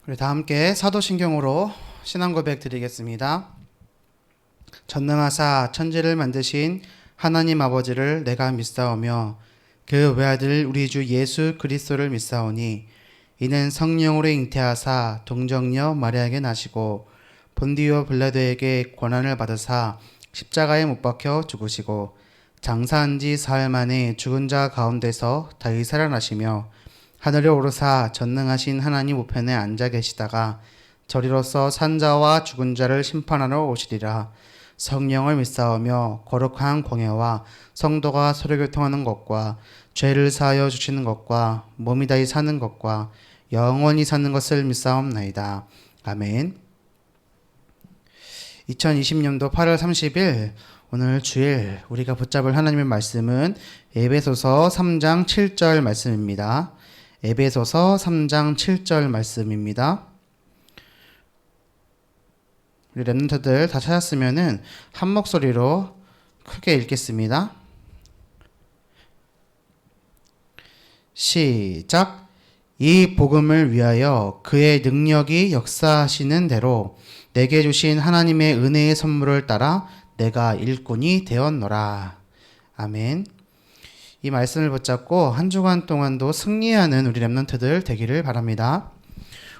우리 다 함께 사도신경으로 신앙 고백 드리겠습니다. 전능하사 천지를 만드신 하나님 아버지를 내가 믿사오며 그 외아들 우리 주 예수 그리스도를 믿사오니 이는 성령으로 잉태하사 동정녀 마리아에게 나시고 본디오 빌라도에게 권한을 받으사 십자가에 못 박혀 죽으시고 장사한 지 사흘 만에 죽은 자 가운데서 다시 살아나시며 하늘에 오르사 전능하신 하나님 우편에 앉아 계시다가 저리로서 산자와 죽은 자를 심판하러 오시리라. 성령을 믿사오며 거룩한 공예와 성도가 서로 교통하는 것과 죄를 사하여 주시는 것과 몸이 다시 사는 것과 영원히 사는 것을 믿사옵나이다. 아멘. 2020년도 8월 30일 오늘 주일 우리가 붙잡을 하나님의 말씀은 에베소서 3장 7절 말씀입니다. 에베소서 3장 7절 말씀입니다. 우리 랩런트들 다 찾았으면은 한 목소리로 크게 읽겠습니다. 시작. 이 복음을 위하여 그의 능력이 역사하시는 대로 내게 주신 하나님의 은혜의 선물을 따라 내가 일꾼이 되었노라. 아멘. 이 말씀을 붙잡고 한 주간 동안도 승리하는 우리 랩런트들 되기를 바랍니다.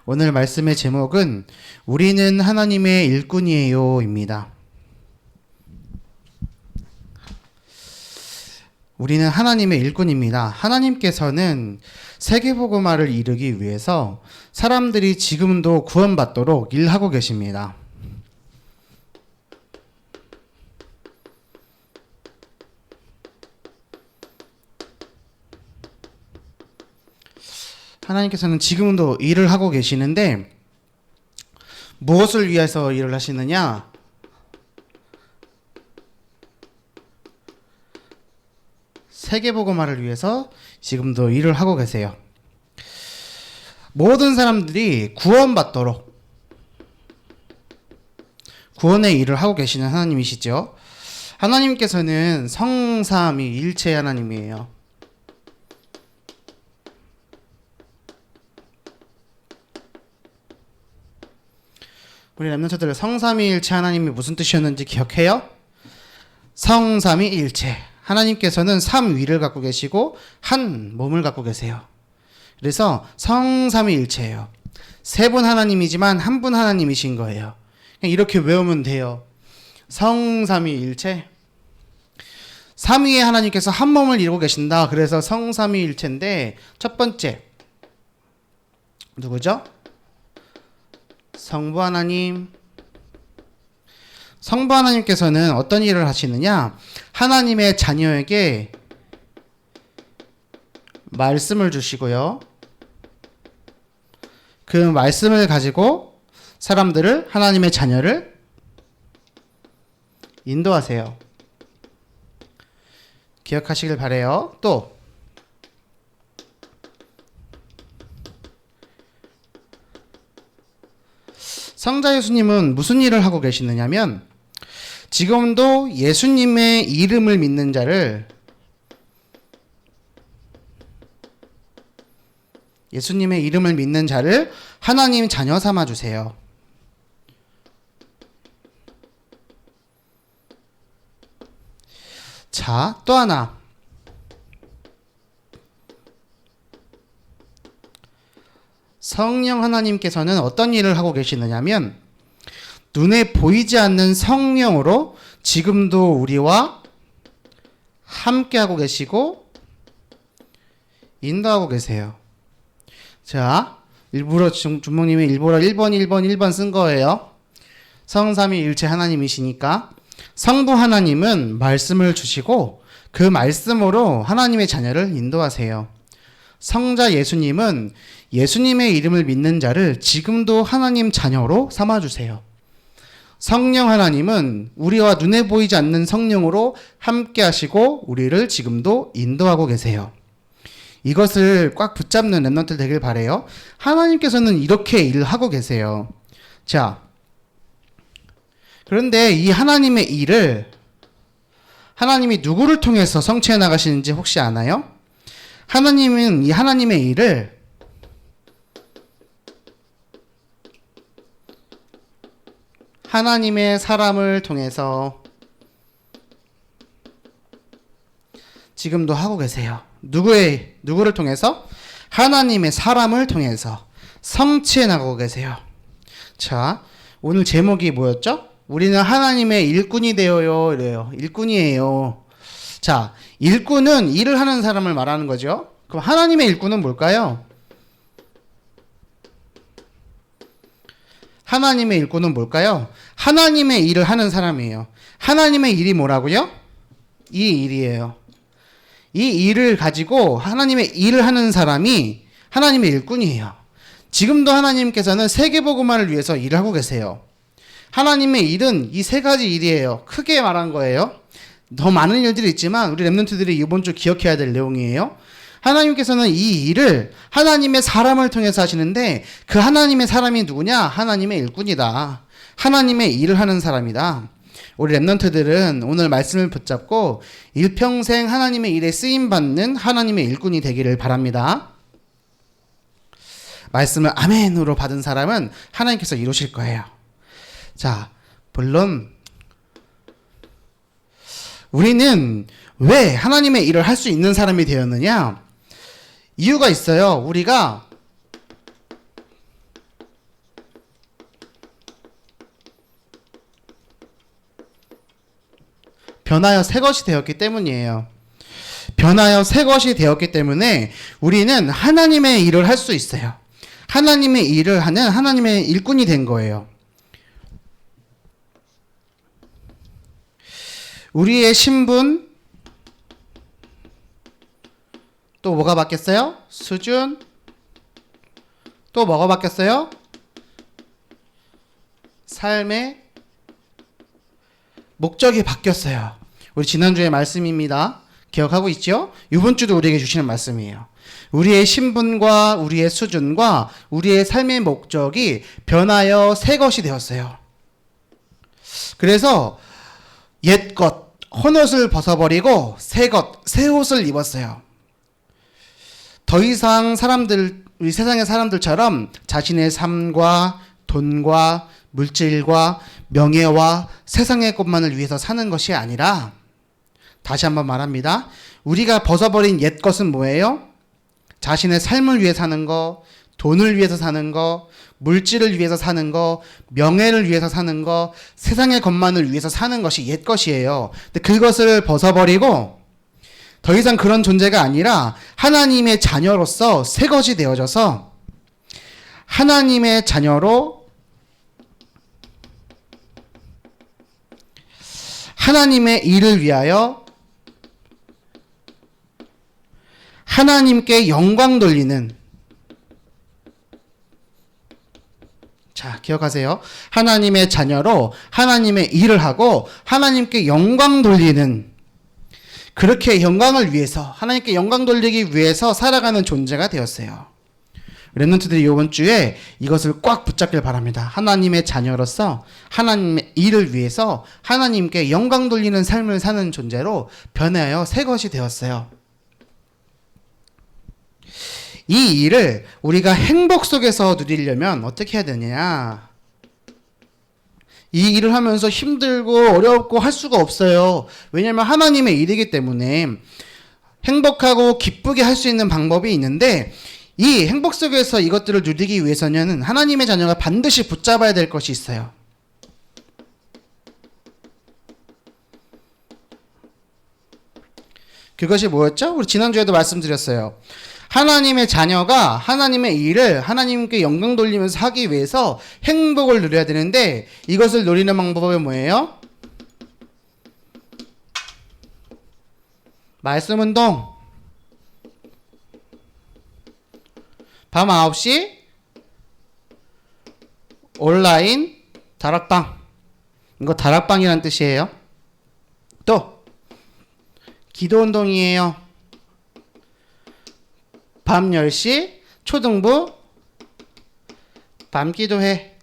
오늘 말씀의 제목은 우리는 하나님의 일꾼이에요 입니다. 우리는 하나님의 일꾼입니다. 하나님께서는 세계복음화를 이루기 위해서 사람들이 지금도 구원받도록 일하고 계십니다. 하나님께서는 지금도 일을 하고 계시는데 무엇을 위해서 일을 하시느냐? 세계복음화를 위해서 지금도 일을 하고 계세요. 모든 사람들이 구원받도록 구원의 일을 하고 계시는 하나님이시죠. 하나님께서는 성삼위 일체 하나님이에요. 우리 랩런트들 성삼위일체 하나님이 무슨 뜻이었는지 기억해요? 성삼위일체. 하나님께서는 삼위를 갖고 계시고 한 몸을 갖고 계세요. 그래서 성삼위일체예요. 세 분 하나님이지만 한 분 하나님이신 거예요. 그냥 이렇게 외우면 돼요. 성삼위일체. 삼위의 하나님께서 한 몸을 이루고 계신다. 그래서 성삼위일체인데 첫 번째 누구죠? 성부 하나님. 성부 하나님께서는 어떤 일을 하시느냐? 하나님의 자녀에게 말씀을 주시고요. 그 말씀을 가지고 사람들을, 하나님의 자녀를 인도하세요. 기억하시길 바래요. 또 성자 예수님은 무슨 일을 하고 계시느냐면 지금도 예수님의 이름을 믿는 자를 하나님 자녀 삼아 주세요. 자, 또 하나. 성령 하나님께서는 어떤 일을 하고 계시느냐면 눈에 보이지 않는 성령으로 지금도 우리와 함께하고 계시고 인도하고 계세요. 자, 일부러 주목님이 일부러 1번 쓴 거예요. 성삼위일체 하나님이시니까 성부 하나님은 말씀을 주시고 그 말씀으로 하나님의 자녀를 인도하세요. 성자 예수님은 예수님의 이름을 믿는 자를 지금도 하나님 자녀로 삼아주세요. 성령 하나님은 우리와 눈에 보이지 않는 성령으로 함께 하시고 우리를 지금도 인도하고 계세요. 이것을 꽉 붙잡는 랩런트 되길 바래요. 하나님께서는 이렇게 일을 하고 계세요. 자, 그런데 이 하나님의 일을 하나님이 누구를 통해서 성취해 나가시는지 혹시 아나요? 하나님은 이 하나님의 일을 하나님의 사람을 통해서 지금도 하고 계세요. 누구를 통해서? 하나님의 사람을 통해서 성취해 나가고 계세요. 자, 오늘 제목이 뭐였죠? 우리는 하나님의 일꾼이 되어요. 이래요. 일꾼이에요. 자, 일꾼은 일을 하는 사람을 말하는 거죠. 그럼 하나님의 일꾼은 뭘까요? 하나님의 일꾼은 뭘까요? 하나님의 일을 하는 사람이에요. 하나님의 일이 뭐라고요? 이 일이에요. 이 일을 가지고 하나님의 일을 하는 사람이 하나님의 일꾼이에요. 지금도 하나님께서는 세계복음화를 위해서 일을 하고 계세요. 하나님의 일은 이 세 가지 일이에요. 크게 말한 거예요. 더 많은 일들이 있지만 우리 랩런트들이 이번 주 기억해야 될 내용이에요. 하나님께서는 이 일을 하나님의 사람을 통해서 하시는데 그 하나님의 사람이 누구냐? 하나님의 일꾼이다. 하나님의 일을 하는 사람이다. 우리 랩런트들은 오늘 말씀을 붙잡고 일평생 하나님의 일에 쓰임받는 하나님의 일꾼이 되기를 바랍니다. 말씀을 아멘으로 받은 사람은 하나님께서 이루실 거예요. 자, 물론 우리는 왜 하나님의 일을 할 수 있는 사람이 되었느냐? 이유가 있어요. 우리가 변하여 새 것이 되었기 때문이에요. 변하여 새 것이 되었기 때문에 우리는 하나님의 일을 할 수 있어요. 하나님의 일을 하는 하나님의 일꾼이 된 거예요. 우리의 신분, 또 뭐가 바뀌었어요? 수준, 또 뭐가 바뀌었어요? 삶의 목적이 바뀌었어요. 우리 지난주의 말씀입니다. 기억하고 있죠? 이번 주도 우리에게 주시는 말씀이에요. 우리의 신분과 우리의 수준과 우리의 삶의 목적이 변하여 새 것이 되었어요. 그래서 옛것, 헌옷을 벗어버리고 새 것, 새 옷을 입었어요. 더 이상 우리 세상의 사람들처럼 자신의 삶과 돈과 물질과 명예와 세상의 것만을 위해서 사는 것이 아니라, 다시 한번 말합니다. 우리가 벗어버린 옛 것은 뭐예요? 자신의 삶을 위해 사는 거, 돈을 위해서 사는 거, 물질을 위해서 사는 거, 명예를 위해서 사는 거, 세상의 것만을 위해서 사는 것이 옛 것이에요. 근데 그것을 벗어버리고 더 이상 그런 존재가 아니라 하나님의 자녀로서 새 것이 되어져서 하나님의 자녀로 하나님의 일을 위하여 하나님께 영광 돌리는, 자, 기억하세요. 하나님의 자녀로 하나님의 일을 하고 하나님께 영광 돌리는, 그렇게 영광을 위해서, 하나님께 영광 돌리기 위해서 살아가는 존재가 되었어요. 랩런트들이 이번 주에 이것을 꽉 붙잡길 바랍니다. 하나님의 자녀로서 하나님의 일을 위해서 하나님께 영광 돌리는 삶을 사는 존재로 변하여 새 것이 되었어요. 이 일을 우리가 행복 속에서 누리려면 어떻게 해야 되느냐? 이 일을 하면서 힘들고 어렵고 할 수가 없어요. 왜냐하면 하나님의 일이기 때문에 행복하고 기쁘게 할 수 있는 방법이 있는데, 이 행복 속에서 이것들을 누리기 위해서는 하나님의 자녀가 반드시 붙잡아야 될 것이 있어요. 그것이 뭐였죠? 우리 지난주에도 말씀드렸어요. 하나님의 자녀가 하나님의 일을 하나님께 영광 돌리면서 하기 위해서 행복을 누려야 되는데, 이것을 누리는 방법은 뭐예요? 말씀 운동. 밤 9시 온라인 다락방. 이거 다락방이란 뜻이에요. 또 기도 운동이에요. 밤 10시 초등부 밤기도회.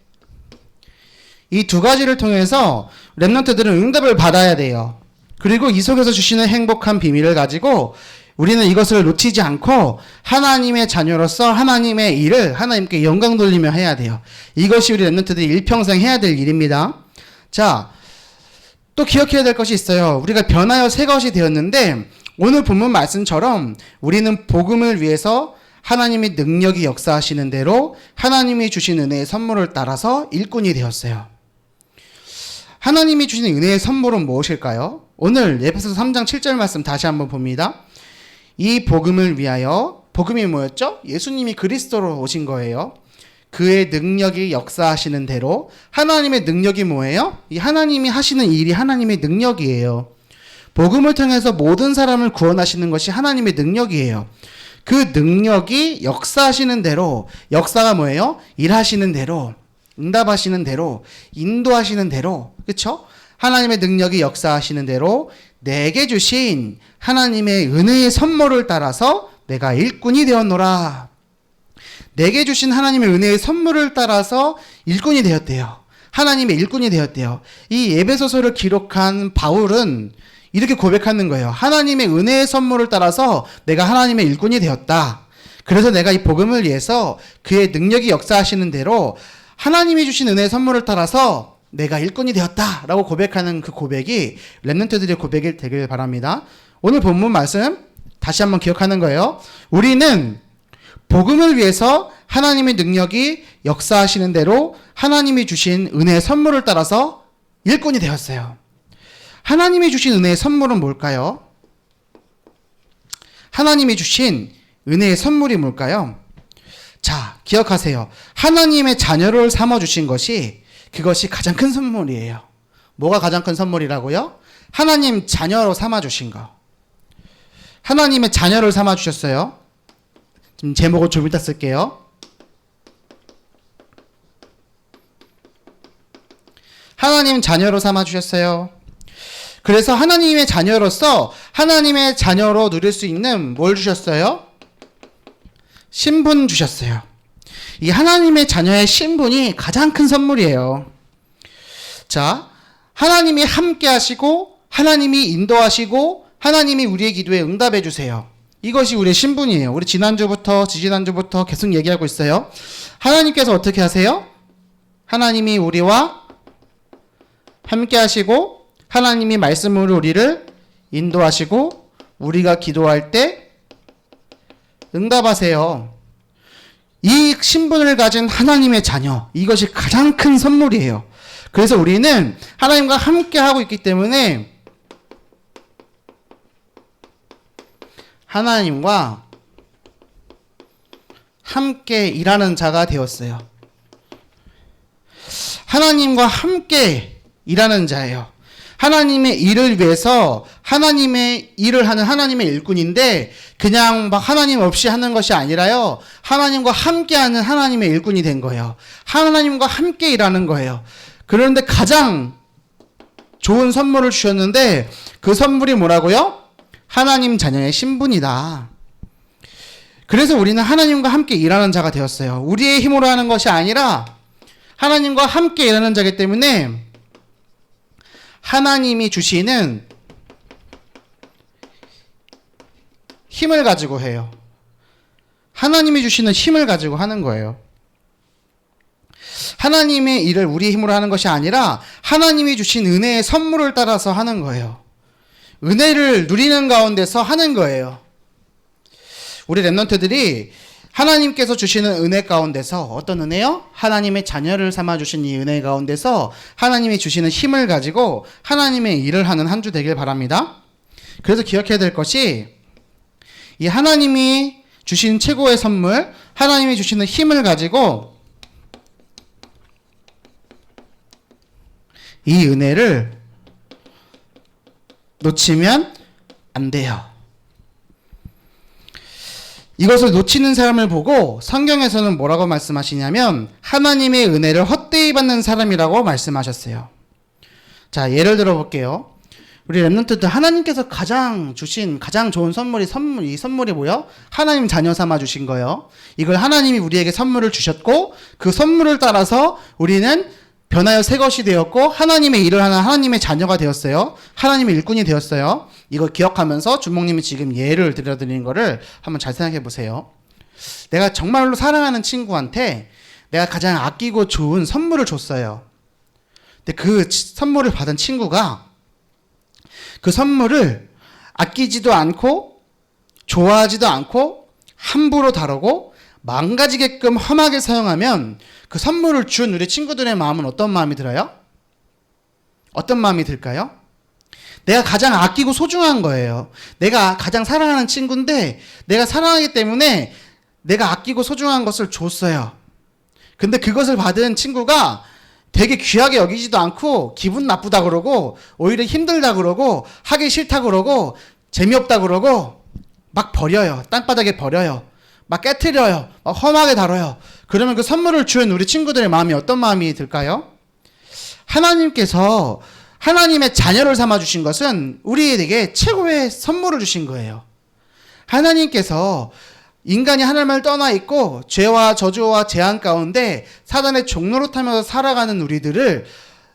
이 두 가지를 통해서 랩런트들은 응답을 받아야 돼요. 그리고 이 속에서 주시는 행복한 비밀을 가지고 우리는 이것을 놓치지 않고 하나님의 자녀로서 하나님의 일을 하나님께 영광 돌리며 해야 돼요. 이것이 우리 랩런트들이 일평생 해야 될 일입니다. 자, 또 기억해야 될 것이 있어요. 우리가 변하여 새 것이 되었는데 오늘 본문 말씀처럼 우리는 복음을 위해서 하나님의 능력이 역사하시는 대로 하나님이 주신 은혜의 선물을 따라서 일꾼이 되었어요. 하나님이 주신 은혜의 선물은 무엇일까요? 오늘 에베소서 3장 7절 말씀 다시 한번 봅니다. 이 복음을 위하여, 복음이 뭐였죠? 예수님이 그리스도로 오신 거예요. 그의 능력이 역사하시는 대로. 하나님의 능력이 뭐예요? 이 하나님이 하시는 일이 하나님의 능력이에요. 복음을 통해서 모든 사람을 구원하시는 것이 하나님의 능력이에요. 그 능력이 역사하시는 대로, 역사가 뭐예요? 일하시는 대로, 응답하시는 대로, 인도하시는 대로, 그쵸? 하나님의 능력이 역사하시는 대로 내게 주신 하나님의 은혜의 선물을 따라서 내가 일꾼이 되었노라. 내게 주신 하나님의 은혜의 선물을 따라서 일꾼이 되었대요. 하나님의 일꾼이 되었대요. 이 에베소서를 기록한 바울은 이렇게 고백하는 거예요. 하나님의 은혜의 선물을 따라서 내가 하나님의 일꾼이 되었다. 그래서 내가 이 복음을 위해서 그의 능력이 역사하시는 대로 하나님이 주신 은혜의 선물을 따라서 내가 일꾼이 되었다 라고 고백하는 그 고백이 렘넌트들의 고백이 되길 바랍니다. 오늘 본문 말씀 다시 한번 기억하는 거예요. 우리는 복음을 위해서 하나님의 능력이 역사하시는 대로 하나님이 주신 은혜의 선물을 따라서 일꾼이 되었어요. 하나님이 주신 은혜의 선물은 뭘까요? 하나님이 주신 은혜의 선물이 뭘까요? 자, 기억하세요. 하나님의 자녀를 삼아주신 것이 그것이 가장 큰 선물이에요. 뭐가 가장 큰 선물이라고요? 하나님 자녀로 삼아주신 거. 하나님의 자녀를 삼아주셨어요. 지금 제목을 좀 이따 쓸게요. 하나님 자녀로 삼아주셨어요. 그래서 하나님의 자녀로서 하나님의 자녀로 누릴 수 있는 뭘 주셨어요? 신분 주셨어요. 이 하나님의 자녀의 신분이 가장 큰 선물이에요. 자, 하나님이 함께 하시고 하나님이 인도하시고 하나님이 우리의 기도에 응답해 주세요. 이것이 우리의 신분이에요. 우리 지난주부터 지지난주부터 계속 얘기하고 있어요. 하나님께서 어떻게 하세요? 하나님이 우리와 함께 하시고 하나님이 말씀으로 우리를 인도하시고 우리가 기도할 때 응답하세요. 이 신분을 가진 하나님의 자녀, 이것이 가장 큰 선물이에요. 그래서 우리는 하나님과 함께 하고 있기 때문에 하나님과 함께 일하는 자가 되었어요. 하나님과 함께 일하는 자예요. 하나님의 일을 위해서 하나님의 일을 하는 하나님의 일꾼인데 그냥 막 하나님 없이 하는 것이 아니라요. 하나님과 함께하는 하나님의 일꾼이 된 거예요. 하나님과 함께 일하는 거예요. 그런데 가장 좋은 선물을 주셨는데 그 선물이 뭐라고요? 하나님 자녀의 신분이다. 그래서 우리는 하나님과 함께 일하는 자가 되었어요. 우리의 힘으로 하는 것이 아니라 하나님과 함께 일하는 자이기 때문에 하나님이 주시는 힘을 가지고 해요. 하나님이 주시는 힘을 가지고 하는 거예요. 하나님의 일을 우리의 힘으로 하는 것이 아니라 하나님이 주신 은혜의 선물을 따라서 하는 거예요. 은혜를 누리는 가운데서 하는 거예요. 우리 렘넌트들이 하나님께서 주시는 은혜 가운데서 어떤 은혜요? 하나님의 자녀를 삼아주신 이 은혜 가운데서 하나님이 주시는 힘을 가지고 하나님의 일을 하는 한 주 되길 바랍니다. 그래서 기억해야 될 것이 이 하나님이 주신 최고의 선물, 하나님이 주시는 힘을 가지고 이 은혜를 놓치면 안 돼요. 이것을 놓치는 사람을 보고 성경에서는 뭐라고 말씀하시냐면 하나님의 은혜를 헛되이 받는 사람이라고 말씀하셨어요. 자, 예를 들어 볼게요. 우리 렘넌트들 하나님께서 주신 가장 좋은 이 선물이 뭐요? 하나님 자녀 삼아 주신 거예요. 이걸 하나님이 우리에게 선물을 주셨고 그 선물을 따라서 우리는 변하여 새 것이 되었고 하나님의 일을 하는 하나님의 자녀가 되었어요. 하나님의 일꾼이 되었어요. 이걸 기억하면서 주목님이 지금 예를 들어드리는 거를 한번 잘 생각해 보세요. 내가 정말로 사랑하는 친구한테 내가 가장 아끼고 좋은 선물을 줬어요. 근데 그 선물을 받은 친구가 그 선물을 아끼지도 않고 좋아하지도 않고 함부로 다루고 망가지게끔 험하게 사용하면 그 선물을 준 우리 친구들의 마음은 어떤 마음이 들어요? 어떤 마음이 들까요? 내가 가장 아끼고 소중한 거예요. 내가 가장 사랑하는 친구인데 내가 사랑하기 때문에 내가 아끼고 소중한 것을 줬어요. 근데 그것을 받은 친구가 되게 귀하게 여기지도 않고 기분 나쁘다 그러고 오히려 힘들다 그러고 하기 싫다 그러고 재미없다 그러고 막 버려요. 땅바닥에 버려요. 막 깨트려요. 막 험하게 다뤄요. 그러면 그 선물을 준 우리 친구들의 마음이 어떤 마음이 들까요? 하나님께서 하나님의 자녀를 삼아 주신 것은 우리에게 최고의 선물을 주신 거예요. 하나님께서 인간이 하나님을 떠나 있고 죄와 저주와 재앙 가운데 사단의 종로로 타면서 살아가는 우리들을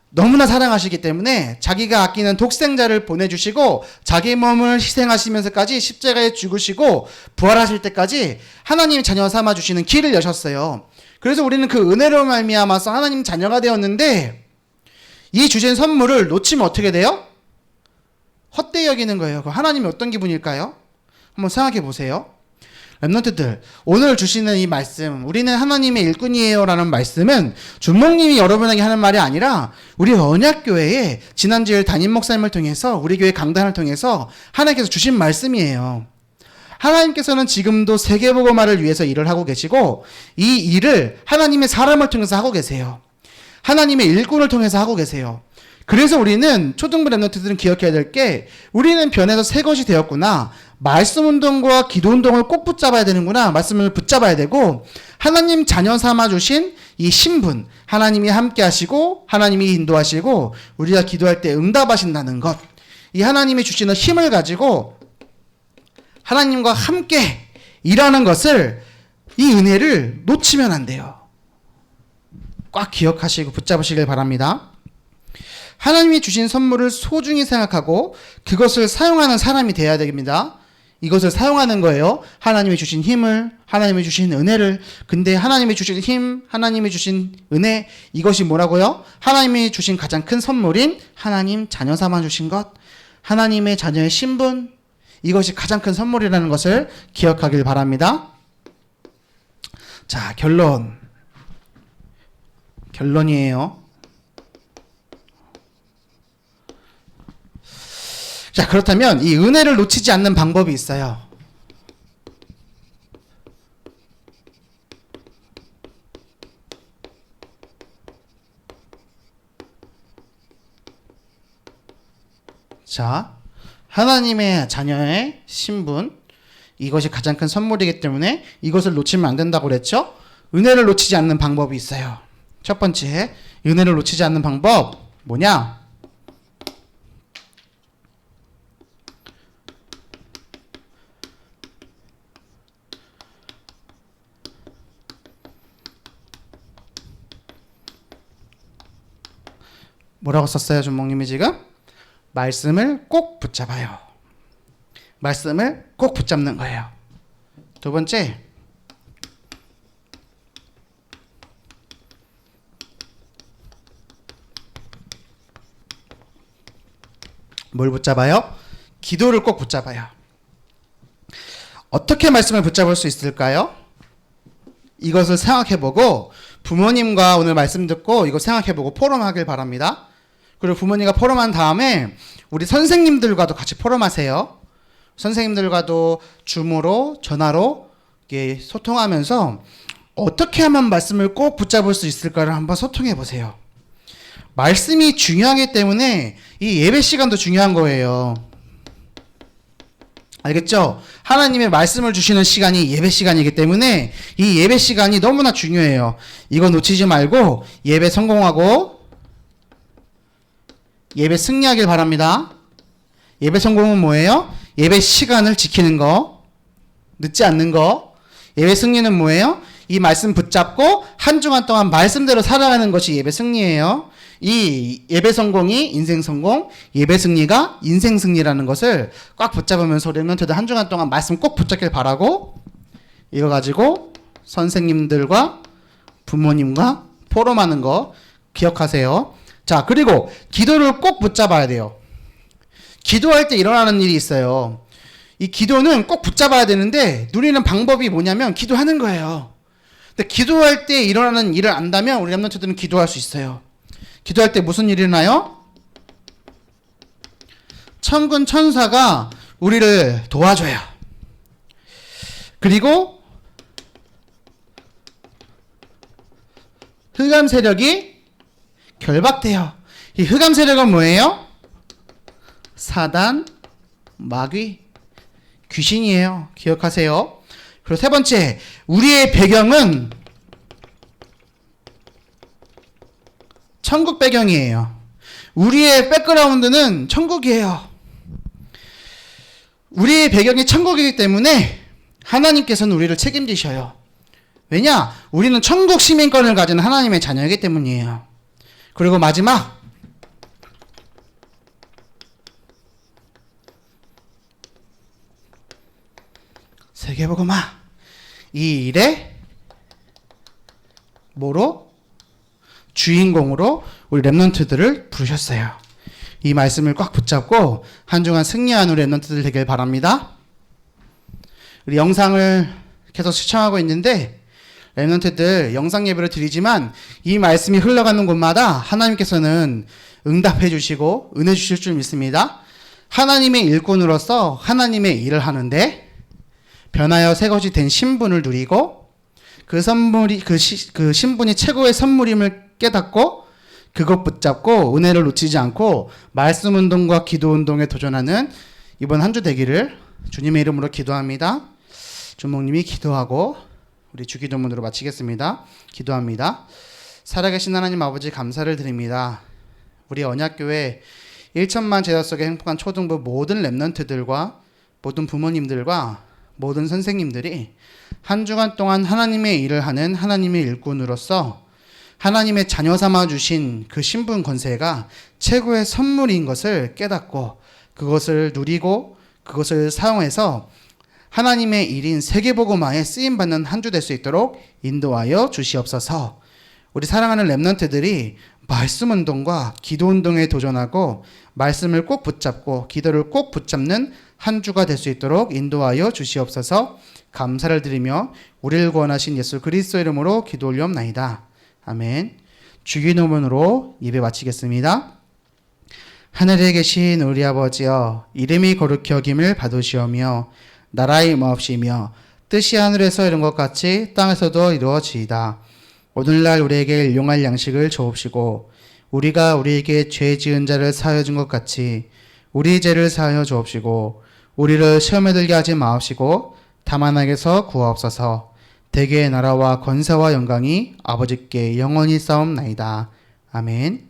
너무나 사랑하시기 때문에 자기가 아끼는 독생자를 보내주시고 자기 몸을 희생하시면서까지 십자가에 죽으시고 부활하실 때까지 하나님 자녀 삼아 주시는 길을 여셨어요. 그래서 우리는 그 은혜로 말미암아서 하나님 자녀가 되었는데 이 주신 선물을 놓치면 어떻게 돼요? 헛되이 여기는 거예요. 하나님이 어떤 기분일까요? 한번 생각해 보세요. 랩런트들, 오늘 주시는 이 말씀, 우리는 하나님의 일꾼이에요 라는 말씀은 주목님이 여러분에게 하는 말이 아니라 우리 언약교회에 지난주에 담임 목사님을 통해서 우리 교회 강단을 통해서 하나님께서 주신 말씀이에요. 하나님께서는 지금도 세계복음화를 위해서 일을 하고 계시고 이 일을 하나님의 사람을 통해서 하고 계세요. 하나님의 일꾼을 통해서 하고 계세요. 그래서 우리는 초등부 랩런트들은 기억해야 될 게 우리는 변해서 새 것이 되었구나. 말씀 운동과 기도 운동을 꼭 붙잡아야 되는구나. 말씀을 붙잡아야 되고 하나님 자녀 삼아 주신 이 신분, 하나님이 함께 하시고 하나님이 인도하시고 우리가 기도할 때 응답하신다는 것, 이 하나님이 주시는 힘을 가지고 하나님과 함께 일하는 것을, 이 은혜를 놓치면 안 돼요. 꽉 기억하시고 붙잡으시길 바랍니다. 하나님이 주신 선물을 소중히 생각하고 그것을 사용하는 사람이 되어야 됩니다. 이것을 사용하는 거예요. 하나님이 주신 힘을, 하나님이 주신 은혜를. 근데 하나님이 주신 힘, 하나님이 주신 은혜, 이것이 뭐라고요? 하나님이 주신 가장 큰 선물인 하나님 자녀 삼아 주신 것, 하나님의 자녀의 신분, 이것이 가장 큰 선물이라는 것을 기억하길 바랍니다. 자, 결론이에요. 자, 그렇다면 이 은혜를 놓치지 않는 방법이 있어요. 자, 하나님의 자녀의 신분, 이것이 가장 큰 선물이기 때문에 이것을 놓치면 안 된다고 그랬죠? 은혜를 놓치지 않는 방법이 있어요. 첫 번째, 은혜를 놓치지 않는 방법 뭐냐? 뭐라고 썼어요, 준목님이 지금? 말씀을 꼭 붙잡아요. 말씀을 꼭 붙잡는 거예요. 두 번째, 뭘 붙잡아요? 기도를 꼭 붙잡아요. 어떻게 말씀을 붙잡을 수 있을까요? 이것을 생각해보고 부모님과 오늘 말씀 듣고 이거 생각해보고 포럼하길 바랍니다. 그리고 부모님과 포럼한 다음에 우리 선생님들과도 같이 포럼하세요. 선생님들과도 줌으로 전화로 이렇게 소통하면서 어떻게 하면 말씀을 꼭 붙잡을 수 있을까를 한번 소통해 보세요. 말씀이 중요하기 때문에 이 예배 시간도 중요한 거예요. 알겠죠? 하나님의 말씀을 주시는 시간이 예배 시간이기 때문에 이 예배 시간이 너무나 중요해요. 이거 놓치지 말고 예배 성공하고 예배 승리하길 바랍니다. 예배 성공은 뭐예요? 예배 시간을 지키는 거, 늦지 않는 거. 예배 승리는 뭐예요? 이 말씀 붙잡고 한 주간 동안 말씀대로 살아가는 것이 예배 승리예요. 이 예배 성공이 인생 성공, 예배 승리가 인생 승리라는 것을 꽉 붙잡으면서 랩런트들 한 주간 동안 말씀 꼭 붙잡길 바라고, 이거 가지고 선생님들과 부모님과 포럼하는 거 기억하세요. 자, 그리고 기도를 꼭 붙잡아야 돼요. 기도할 때 일어나는 일이 있어요. 이 기도는 꼭 붙잡아야 되는데 누리는 방법이 뭐냐면 기도하는 거예요. 근데 기도할 때 일어나는 일을 안다면 우리 렘넌트들은 기도할 수 있어요. 기도할 때 무슨 일이 일어나요? 천군 천사가 우리를 도와줘요. 그리고 흑암 세력이 결박돼요. 이 흑암 세력은 뭐예요? 사단, 마귀, 귀신이에요. 기억하세요. 그리고 세 번째, 우리의 배경은 천국 배경이에요. 우리의 백그라운드는 천국이에요. 우리의 배경이 천국이기 때문에 하나님께서는 우리를 책임지셔요. 왜냐? 우리는 천국 시민권을 가진 하나님의 자녀이기 때문이에요. 그리고 마지막, 세계복음화. 이 일에 뭐로? 주인공으로 우리 렘넌트들을 부르셨어요. 이 말씀을 꽉 붙잡고 한 주간 승리하는 우리 렘넌트들 되길 바랍니다. 우리 영상을 계속 시청하고 있는데 렘넌트들 영상 예배를 드리지만 이 말씀이 흘러가는 곳마다 하나님께서는 응답해 주시고 은혜 주실 줄 믿습니다. 하나님의 일꾼으로서 하나님의 일을 하는데 변하여 새 것이 된 신분을 누리고 그 선물이 그 신분이 최고의 선물임을 깨닫고 그것 붙잡고 은혜를 놓치지 않고 말씀 운동과 기도 운동에 도전하는 이번 한 주 되기를 주님의 이름으로 기도합니다. 주목님이 기도하고 우리 주기도문으로 마치겠습니다. 기도합니다. 살아계신 하나님 아버지 감사를 드립니다. 우리 언약교회 1천만 제자 속에 행복한 초등부 모든 렘넌트들과 모든 부모님들과 모든 선생님들이 한 주간 동안 하나님의 일을 하는 하나님의 일꾼으로서 하나님의 자녀 삼아 주신 그 신분 권세가 최고의 선물인 것을 깨닫고 그것을 누리고 그것을 사용해서 하나님의 일인 세계복음화에 쓰임받는 한 주 될 수 있도록 인도하여 주시옵소서. 우리 사랑하는 렘넌트들이 말씀 운동과 기도 운동에 도전하고 말씀을 꼭 붙잡고 기도를 꼭 붙잡는 한 주가 될 수 있도록 인도하여 주시옵소서. 감사를 드리며 우리를 구원하신 예수 그리스도 이름으로 기도 올리옵나이다. 아멘. 주기도문으로 예배 마치겠습니다. 하늘에 계신 우리 아버지여, 이름이 거룩히 여김을 받으시오며 나라의 임하옵시며 뜻이 하늘에서 이룬 것 같이 땅에서도 이루어지이다. 오늘날 우리에게 일용할 양식을 주옵시고 우리가 우리에게 죄 지은 자를 사하여 준 것 같이 우리 죄를 사하여 주옵시고 우리를 시험에 들게 하지 마옵시고 다만 악에서 구하옵소서. 대개의 나라와 권세와 영광이 아버지께 영원히 싸움나이다. 아멘.